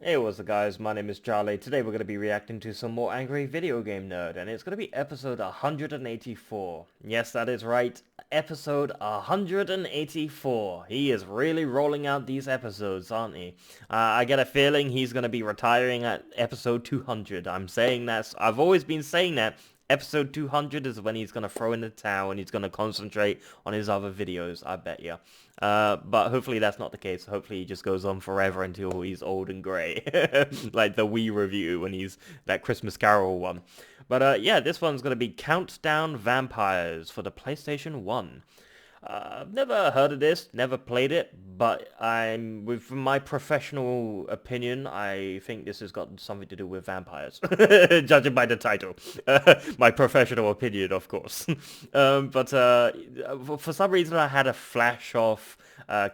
Hey, what's up guys, my name is Charlie. Today we're going to be reacting to some more Angry Video Game Nerd, and it's going to be episode 184. Yes, that is right, episode 184. He is really rolling out these episodes, aren't he? I get a feeling he's going to be retiring at episode 200. I'm saying that, I've always been saying that. Episode 200 is when he's going to throw in the towel and he's going to concentrate on his other videos, I bet you. But hopefully that's not the case. Hopefully he just goes on forever until he's old and grey. Like the Wii review when he's that Christmas Carol one. But yeah, this one's going to be Countdown Vampires for the PlayStation 1. I've never heard of this, never played it, but with my professional opinion, I think this has got something to do with vampires, judging by the title. My professional opinion, of course. But for some reason, I had a flash of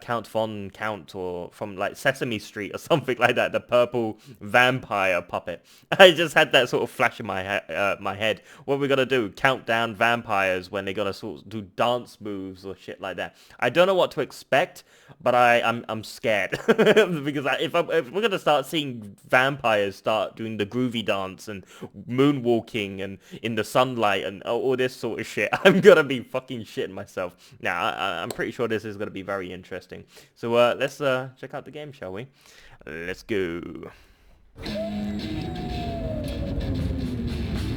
Count Von Count, or from like Sesame Street or something like that, the purple vampire puppet. I just had that sort of flash in my head. What are we gonna do? Count down vampires when they gotta sort of do dance moves or shit like that. I don't know what to expect, but I'm scared because if we're gonna start seeing vampires start doing the groovy dance and moonwalking and in the sunlight and all this sort of shit, I'm gonna be fucking shitting myself. Now I'm pretty sure this is gonna be very interesting. So let's check out the game, shall we? Let's go.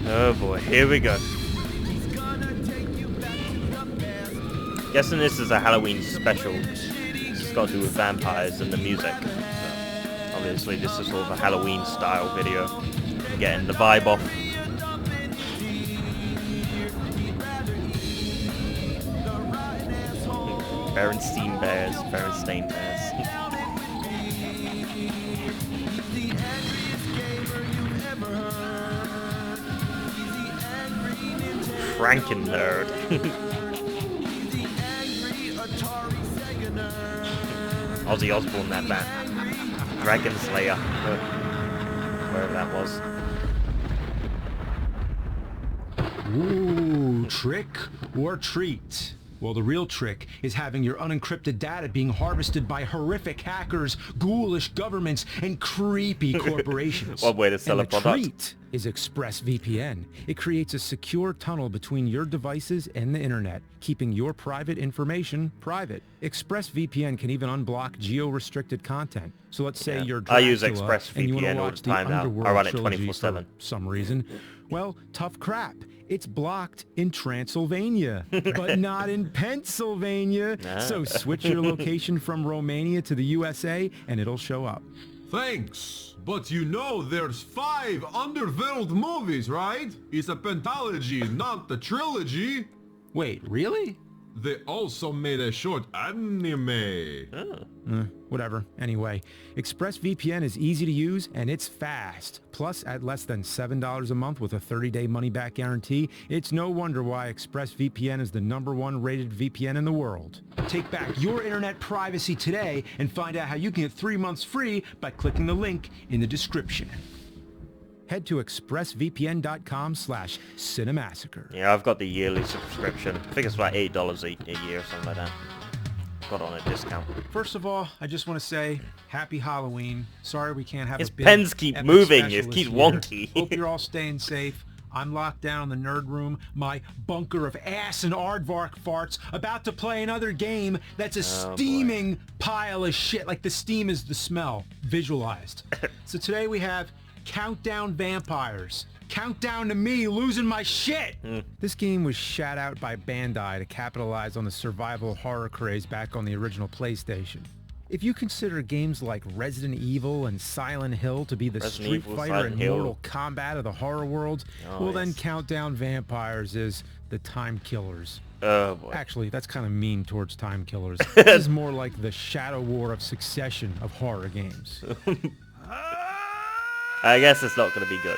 Oh boy, here we go. Guessing this is a Halloween special. It's got to do with vampires and the music. So obviously this is sort of a Halloween style video. Getting the vibe off. Berenstein Bears. Franken Nerd. Ozzy Osbourne, that band. Dragon Slayer. Wherever that was. Ooh, trick or treat? Well, the real trick is having your unencrypted data being harvested by horrific hackers, ghoulish governments, and creepy corporations. One way to sell a product. The treat is ExpressVPN. It creates a secure tunnel between your devices and the internet, keeping your private information private. ExpressVPN can even unblock geo-restricted content. So let's say you're Dracula I use and you want ExpressVPN to all watch the time the now. Underworld I run it trilogy 24/7. for some reason. Well, tough crap. It's blocked in Transylvania, but not in Pennsylvania. So switch your location from Romania to the USA and it'll show up. Thanks, but you know there's 5 Underworld movies, right? It's a pentalogy, not the trilogy. Wait, really? They also made a short anime. Whatever. Anyway, ExpressVPN is easy to use and it's fast. Plus, at less than $7 a month with a 30-day money-back guarantee, it's no wonder why ExpressVPN is the #1 rated VPN in the world. Take back your internet privacy today and find out how you can get 3 months free by clicking the link in the description. Head to expressvpn.com/cinemassacre. Yeah, I've got the yearly subscription. I think it's like $8 a year or something like that. Got on a discount. First of all, I just want to say Happy Halloween. Sorry we can't have His a big pens keep epic moving. special It keeps this year. wonky. Hope you're all staying safe. I'm locked down in the nerd room, my bunker of ass and aardvark farts, about to play another game that's a steaming pile of shit. Like the steam is the smell, visualized. So today we have Countdown Vampires. Countdown to me losing my shit! This game was shat out by Bandai to capitalize on the survival horror craze back on the original PlayStation. If you consider games like Resident Evil and Silent Hill to be the Street Fighter and Mortal Kombat of the horror world, well then Countdown Vampires is the Time Killers. Oh boy. Actually, that's kind of mean towards Time Killers. This is more like the Shadow War of Succession of horror games. I guess it's not going to be good.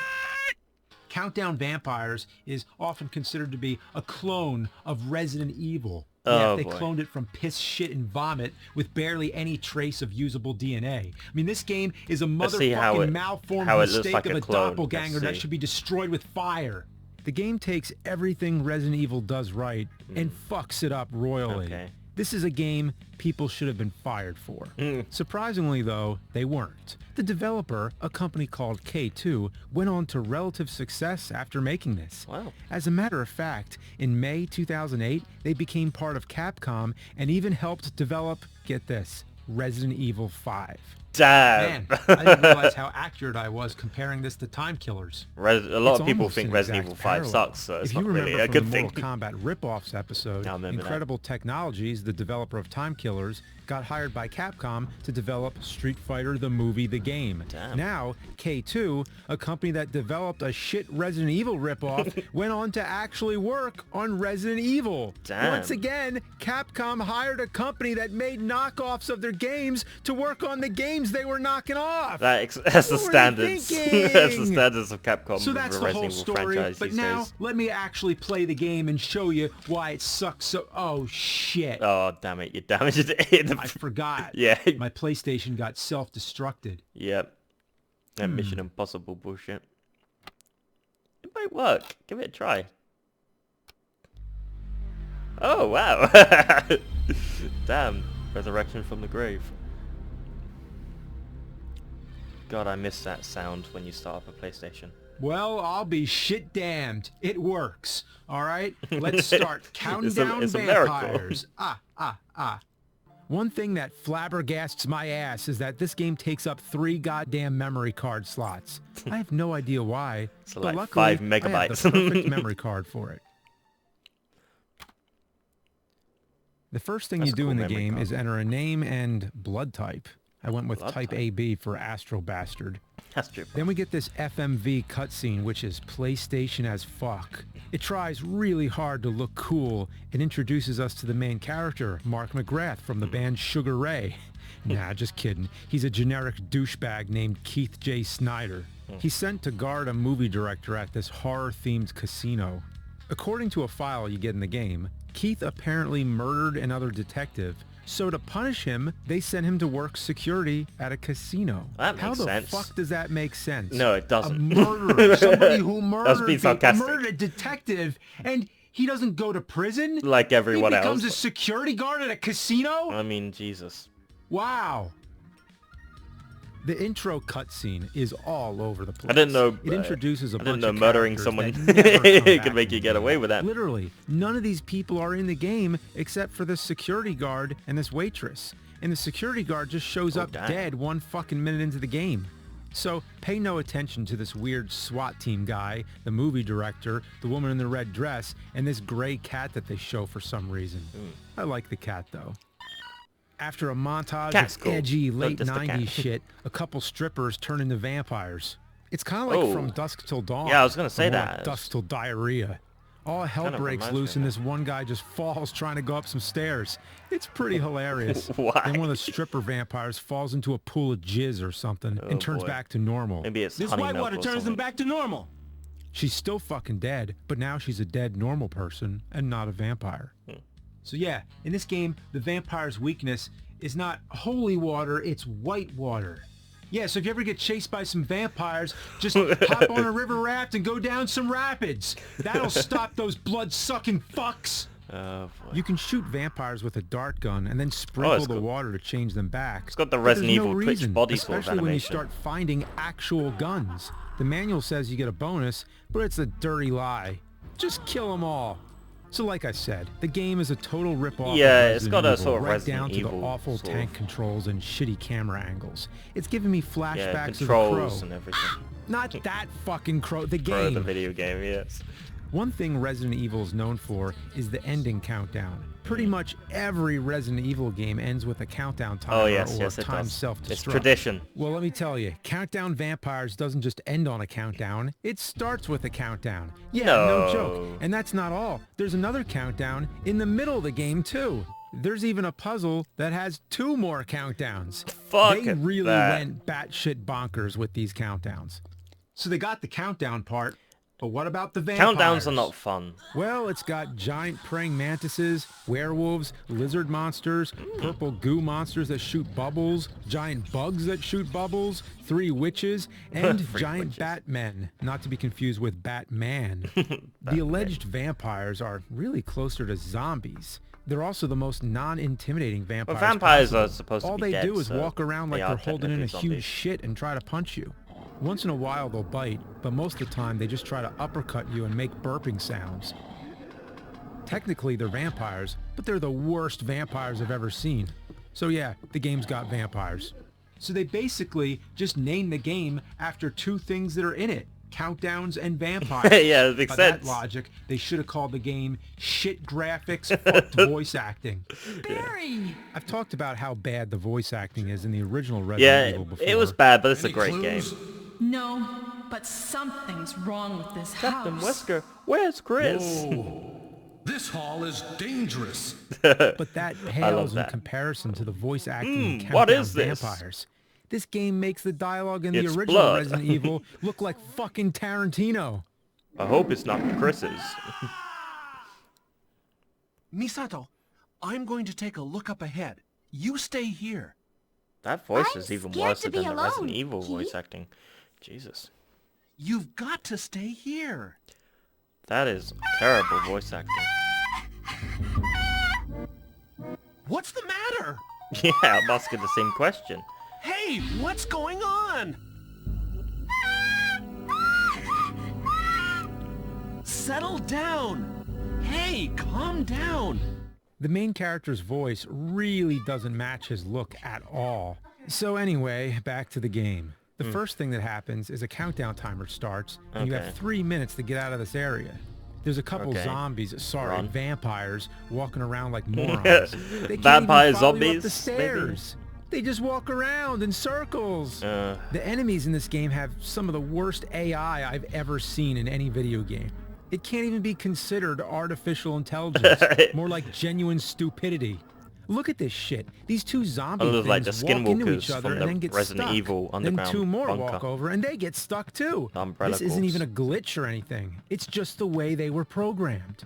Countdown Vampires is often considered to be a clone of Resident Evil. Oh, they boy. cloned it from piss, shit, and vomit with barely any trace of usable DNA. I mean, this game is a motherfucking malformed mistake like of a a clone. doppelganger that should be destroyed with fire. The game takes everything Resident Evil does right and fucks it up royally. Okay. This is a game people should have been fired for. Surprisingly though, they weren't. The developer, a company called K2, went on to relative success after making this. Wow. As a matter of fact, in May 2008, they became part of Capcom and even helped develop, get this, Resident Evil 5. Damn. Man, I didn't realize how accurate I was comparing this to Time Killers. A lot It's of people almost think an Resident exact Evil 5 parallel. sucks, so it's If not you really remember a from good the thing. Mortal Kombat Rip-Offs episode, I remember that. Incredible Technologies, the developer of Time Killers, got hired by Capcom to develop Street Fighter the movie, the game. Damn. Now, K2, a company that developed a shit Resident Evil rip-off, went on to actually work on Resident Evil. Damn. Once again, Capcom hired a company that made knockoffs of their games to work on the games they were knocking off. That's the What were they standards. thinking? That's the standards of Capcom. So with that's the the Resident whole Evil story, franchise but these now days. let me actually play the game and show you why it sucks so... Oh, shit. Oh, damn it. You damaged it. I forgot. Yeah. My PlayStation got self-destructed. Yep. That Mission Impossible bullshit. It might work. Give it a try. Oh, wow. Damn. Resurrection from the grave. God, I miss that sound when you start up a PlayStation. Well, I'll be shit damned. It works. All right? Let's start counting down it's a miracle. vampires. One thing that flabbergasts my ass is that this game takes up 3 goddamn memory card slots. I have no idea why, So but like luckily 5 I have megabytes. the perfect memory card for it. The first thing That's you a do cool in the memory game card. is enter a name and blood type. I went with Blood type type. AB for Astro Bastard. That's true. Then we get this FMV cutscene, which is PlayStation as fuck. It tries really hard to look cool and introduces us to the main character, Mark McGrath from the band Sugar Ray. Nah, just kidding. He's a generic douchebag named Keith J. Snyder. He's sent to guard a movie director at this horror-themed casino. According to a file you get in the game, Keith apparently murdered another detective, so to punish him, they sent him to work security at a casino. That How makes the sense. fuck does that make sense? No, it A doesn't. murderer, somebody who being murdered people, sarcastic. murdered a detective, and he doesn't go to prison? Like everyone He becomes else. a security guard at a casino? I mean, Jesus. Wow. The intro cutscene is all over the place. I didn't know. It introduces a I didn't bunch know of murdering characters someone that never come could back make you in get the away game. with that. Literally, none of these people are in the game except for the security guard and this waitress. And the security guard just shows Oh, up damn. dead 1 fucking minute into the game. So pay no attention to this weird SWAT team guy, the movie director, the woman in the red dress, and this gray cat that they show for some reason. I like the cat though. After a montage Cat's of cool. edgy Not late just the cat. 90s shit, a couple strippers turn into vampires. It's kind of like Oh. From Dusk Till Dawn. Yeah, I was gonna say or more that. like Dusk Till Diarrhea. All hell Kind of breaks reminds me loose of and that. this one guy just falls trying to go up some stairs. It's pretty hilarious. Why? Then one of the stripper vampires falls into a pool of jizz or something and turns boy. back to normal. Maybe it's This honey white milk water or turns them something. back to normal. She's still fucking dead, but now she's a dead normal person and not a vampire. So yeah, in this game, the vampire's weakness is not holy water, it's white water. Yeah, so if you ever get chased by some vampires, just hop on a river raft and go down some rapids. That'll stop those blood-sucking fucks. Oh, boy. You can shoot vampires with a dart gun and then sprinkle it's the got- water to change them back. It's got the But Resident there's no Evil Twitch reason, body sort of especially when you animation. start finding actual guns. The manual says you get a bonus, but it's a dirty lie. Just kill them all. So like I said, the game is a total rip-off Yeah, of it's Resident got a Evil, sort of right Resident down to Evil the awful sort tank of- controls and shitty camera angles. It's giving me Yeah, flashbacks of the controls Crow. and everything. Not that fucking Crow, the Pro game. the video game, yes. One thing Resident Evil is known for is the ending countdown. Pretty much every Resident Evil game ends with a countdown timer Oh yes, or yes it time does. self-destruct. It's tradition. Well, let me tell you, Countdown Vampires doesn't just end on a countdown, it starts with a countdown. Yeah, no joke. No. And that's not all. There's another countdown in the middle of the game too. There's even a puzzle that has 2 more countdowns. Fuck They really that. went batshit bonkers with these countdowns. So they got the countdown part, but what about the vampires? Countdowns are not fun. Well, it's got giant praying mantises, werewolves, lizard monsters, purple goo monsters that shoot bubbles, giant bugs that shoot bubbles, 3 witches, and 3 giant witches. Batmen, not to be confused with Batman. The alleged vampires are really closer to zombies. They're also the most non-intimidating vampires. Well, vampires possible. are supposed to All be they dead, do is so walk around like they they're are holding in a technically huge zombies. shit and try to punch you. Once in a while they'll bite, but most of the time they just try to uppercut you and make burping sounds. Technically they're vampires, but they're the worst vampires I've ever seen. So yeah, the game's got vampires. So they basically just named the game after two things that are in it. Countdowns and vampires. Yeah, that makes By sense. that logic, they should have called the game Shit Graphics Fucked Voice Acting. Barry! I've talked about how bad the voice acting is in the original Resident Evil before. It was bad, but it's a Any great clues? game. No, but something's wrong with this Captain house. Wesker, where's Chris? Whoa. This hall is dangerous. But that pales in that. comparison to the voice acting in what Countdown is this? Vampires. This game makes the dialogue in It's the original blood. Resident Evil look like fucking Tarantino. I hope it's not Chris's. Misato, I'm going to take a look up ahead. You stay here. That voice I'm is even scared worse to than be the Resident alone, Evil Keith. voice acting. Jesus. You've got to stay here. That is terrible voice acting. What's the matter? Yeah, I'm asking the same question. Hey, what's going on? Settle down. Hey, calm down. The main character's voice really doesn't match his look at all. So anyway, back to the game. The first thing that happens is a countdown timer starts, and you Okay. have 3 minutes to get out of this area. There's a couple Okay. zombies, sorry, Run. vampires, walking around like morons. They can't Vampire even follow you up zombies, the stairs. They just walk around in circles. Uh, The enemies in this game have some of the worst AI I've ever seen in any video game. It can't even be considered artificial intelligence, more like genuine stupidity. Look at this shit. These two zombie I look like things the walk into Skinwalkers each other from and the then get Resident stuck. Evil Then underground two more bunker. walk over and they get stuck too. The Umbrella This isn't Corps. even a glitch or anything. It's just the way they were programmed.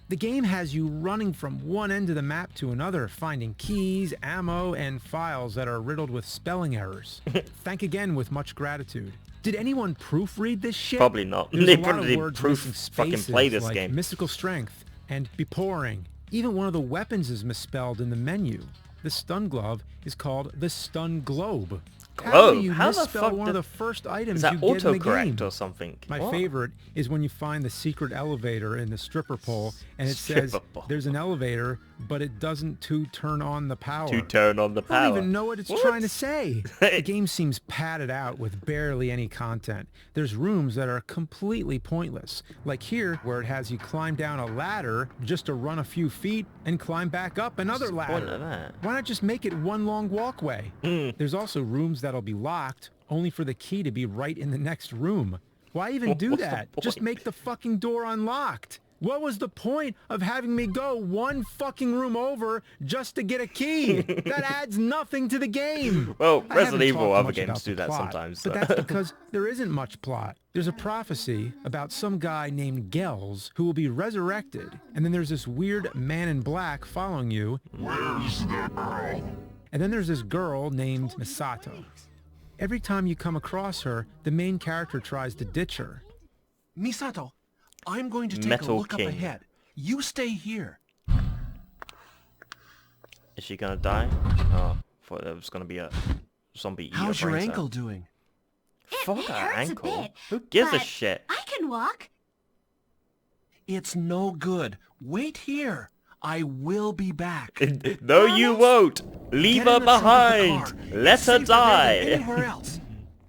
The game has you running from one end of the map to another, finding keys, ammo, and files that are riddled with spelling errors. Thank again with much gratitude. Did anyone proofread this shit? Probably not. There's They a lot probably of didn't words proof missing fucking spaces, play this like game. mystical strength and bepouring. Even one of the weapons is misspelled in the menu. The stun glove is called the stun globe. How Globe? do you How the misspell fuck one of did- the first items Is that you get in the game? autocorrect or something? My What? favorite is when you find the secret elevator in the stripper pole and it says Stripper pole. there's an elevator, but it doesn't turn on the power. To turn on the I power. don't even know what it's What? trying to say. The game seems padded out with barely any content. There's rooms that are completely pointless. Like here, where it has you climb down a ladder just to run a few feet and climb back up another the point ladder. of that? Why not just make it one long walkway? There's also rooms that'll be locked, only for the key to be right in the next room. Why even do What's the that? Just point? make the fucking door unlocked. What was the point of having me go one fucking room over just to get a key? That adds nothing to the game. Well, I Resident haven't Evil talked other much games about do the that plot, sometimes, But so. that's because there isn't much plot. There's a prophecy about some guy named Gels who will be resurrected. And then there's this weird man in black following you. Where's the girl? And then there's this girl named Misato. Every time you come across her, the main character tries to ditch her. Misato, I'm going to take Metal a look King. up ahead. You stay here. Is she gonna die? Oh, thought there was gonna be a zombie eater. How's your brain cell. ankle doing? Fuck It her hurts a ankle. bit, Who gives a but shit? I can walk. It's no good. Wait here. I will be back. No, you won't. Leave Get her in the trunk of the behind. car. Let It's her safer there than die. Anywhere else.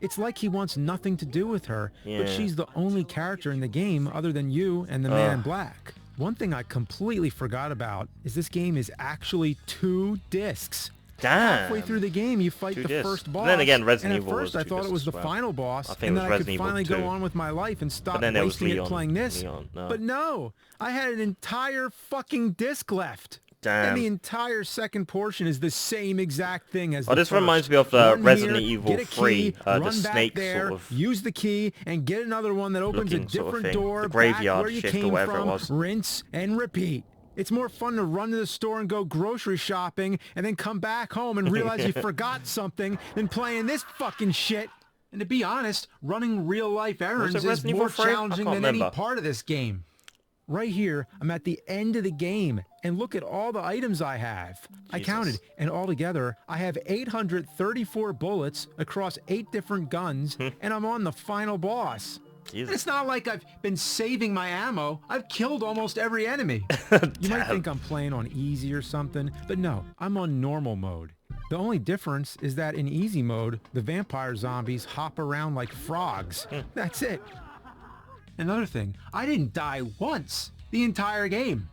It's like he wants nothing to do with her, Yeah. but she's the only character in the game other than you and the man in black. One thing I completely forgot about is this game is actually 2 discs. Damn. Halfway through the game, you fight 2 the discs. first boss. Then again, Resident and Evil at first was I 2 thought it discs was the as well. final boss, I think and it then was I could Resident Evil finally 2. go on with my life and stop then there was wasting Leon. it playing this. Leon, no. But no, I had an entire fucking disc left. Damn. And the entire second portion is the same exact thing as Oh, the this first. reminds me of Run Resident here, Evil get a 3, key, the run back snake there, sort of use the key, and get another one that opens a looking sort of different thing. door The back graveyard where you shift or came whatever it from, was. rinse and repeat. It's more fun to run to the store and go grocery shopping and then come back home and realize you forgot something than playing this fucking shit. And to be honest, running real life errands is Resident more Evil 3? I challenging can't than any remember. part of this game. Right here, I'm at the end of the game, and look at all the items I have. I counted, and altogether, I have 834 bullets across 8 different guns, and I'm on the final boss. Jesus. It's not like I've been saving my ammo. I've killed almost every enemy. You might think I'm playing on easy or something, but no, I'm on normal mode. The only difference is that in easy mode, the vampire zombies hop around like frogs. That's it. Another thing, I didn't die once the entire game.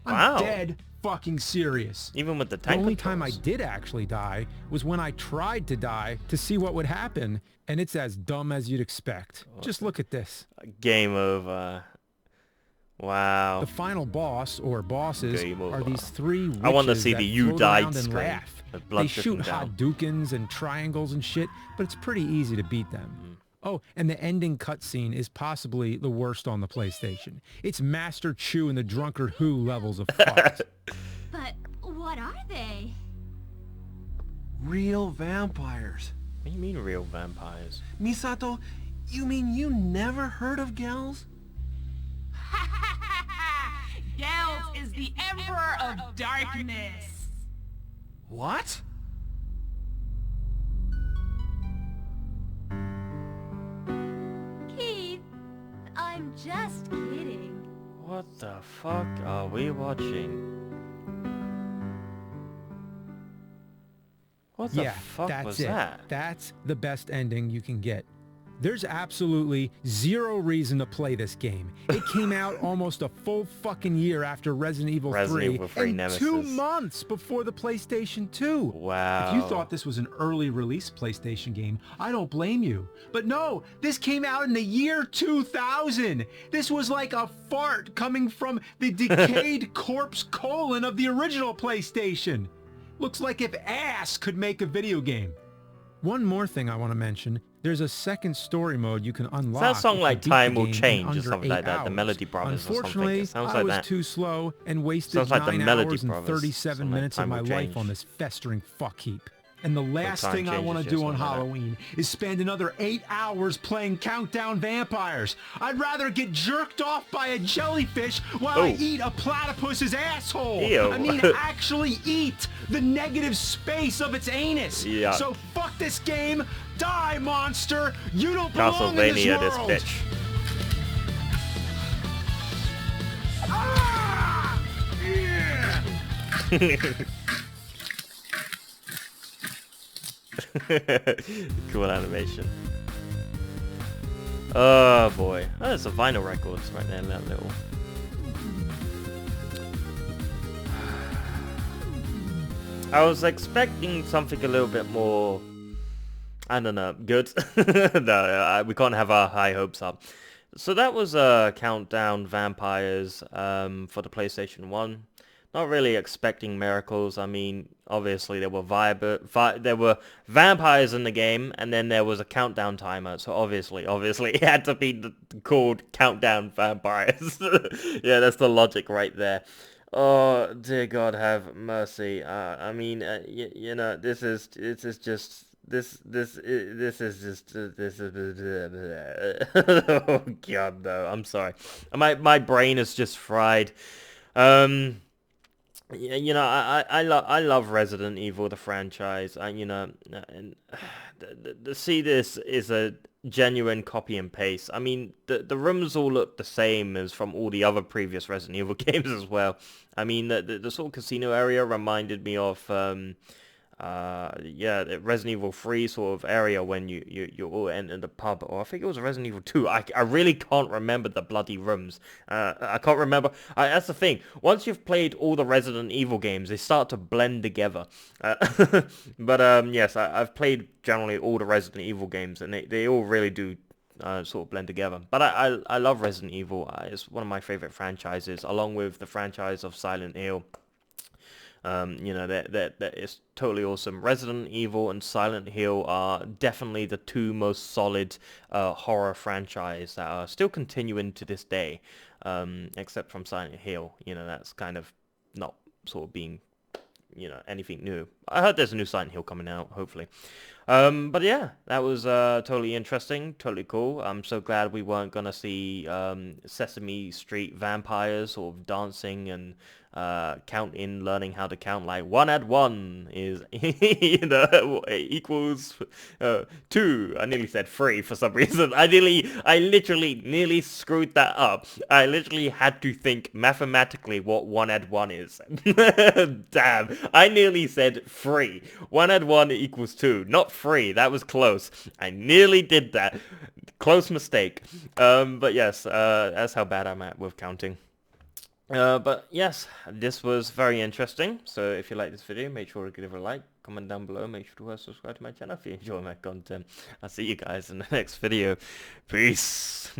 I'm dead fucking serious. Even with the tank only time I controls. did actually die was when I tried to die to see what would happen, and it's as dumb as you'd expect. Just look at this. Game over. Wow. The final boss, or bosses, Game over. are these 3 witches I want to see that the you float died around and screen. laugh. The blood They shoot dripping down. Hadoukens and triangles and shit, but it's pretty easy to beat them. Oh, and the ending cutscene is possibly the worst on the PlayStation. It's Master Chew and the Drunkard Who levels of fucked. But what are they? Real vampires. What do you mean real vampires? Misato, you mean you never heard of Gels? Gels is the Emperor of Darkness. What? Keith, I'm just kidding. What the fuck are we watching? What the Yeah, fuck that's was it. that? That's the best ending you can get. There's absolutely zero reason to play this game. It came out almost a full fucking year after Resident Evil 3 and Nemesis. 2 months before the PlayStation 2. Wow. If you thought this was an early release PlayStation game, I don't blame you. But no, this came out in the year 2000. This was like a fart coming from the decayed corpse colon of the original PlayStation. Looks like if ass could make a video game. One more thing I want to mention. There's a second story mode you can unlock. Sounds something if you like beat Time the Will game in Change or under something 8 like that. The hours. Melody Brothers or something. Unfortunately, It sounds I like was that. too slow and wasted Sounds like the 9 Melody hours and Brothers. 37 Something like minutes of Time my Will life Change. on this festering fuck heap. And the last Time thing I changes, want to yeah, do on something like that. Halloween is spend another 8 hours playing Countdown Vampires. I'd rather get jerked off by a jellyfish while I Oh. eat a platypus's asshole. Ew. I mean, actually eat the negative space of its anus. Yuck. So fuck this game. Die, monster. You don't belong in Castlevania, this this world. bitch. Ah! Yeah! Cool animation. Oh boy. Oh, there's the vinyl records right there in that little. I was expecting something a little bit more, I don't know, good. No, we can't have our high hopes up. So that was Countdown Vampires for the PlayStation 1. Not really expecting miracles. I mean, obviously there were there were vampires in the game, and then there was a countdown timer. So obviously, it had to be called Countdown Vampires. Yeah, that's the logic right there. Oh dear God, have mercy. I mean, you know, this is just. Oh God, no. I'm sorry. My brain is just fried. Yeah, you know, I love Resident Evil, the franchise. You know, and to see this is a genuine copy and paste. I mean, the rooms all look the same as from all the other previous Resident Evil games as well. I mean, the sort of casino area reminded me of yeah, the Resident Evil 3 sort of area when you all enter the pub, or I think it was Resident Evil 2. I really can't remember the bloody rooms. I can't remember. That's the thing. Once you've played all the Resident Evil games, they start to blend together. But yes, I've played generally all the Resident Evil games, and they all really do sort of blend together. But I love Resident Evil. It's one of my favorite franchises, along with the franchise of Silent Hill. You know, that is totally awesome. Resident Evil and Silent Hill are definitely the two most solid horror franchise that are still continuing to this day, except from Silent Hill. You know, that's kind of not sort of being, you know, anything new. I heard there's a new Silent Hill coming out, hopefully. But yeah, that was totally interesting, totally cool. I'm so glad we weren't gonna see Sesame Street vampires sort of dancing and counting, learning how to count like 1 + 1 is equals 2. I nearly said 3 for some reason. I literally nearly screwed that up. I literally had to think mathematically what 1 + 1 is. Damn, I nearly said 3. 1 + 1 equals 2, not 3. That was close. I nearly did that. Close mistake. But yes, that's how bad I'm at with counting. But yes, this was very interesting. So if you like this video, make sure to give it a like, comment down below, make sure to subscribe to my channel if you enjoy my content. I'll see you guys in the next video. Peace.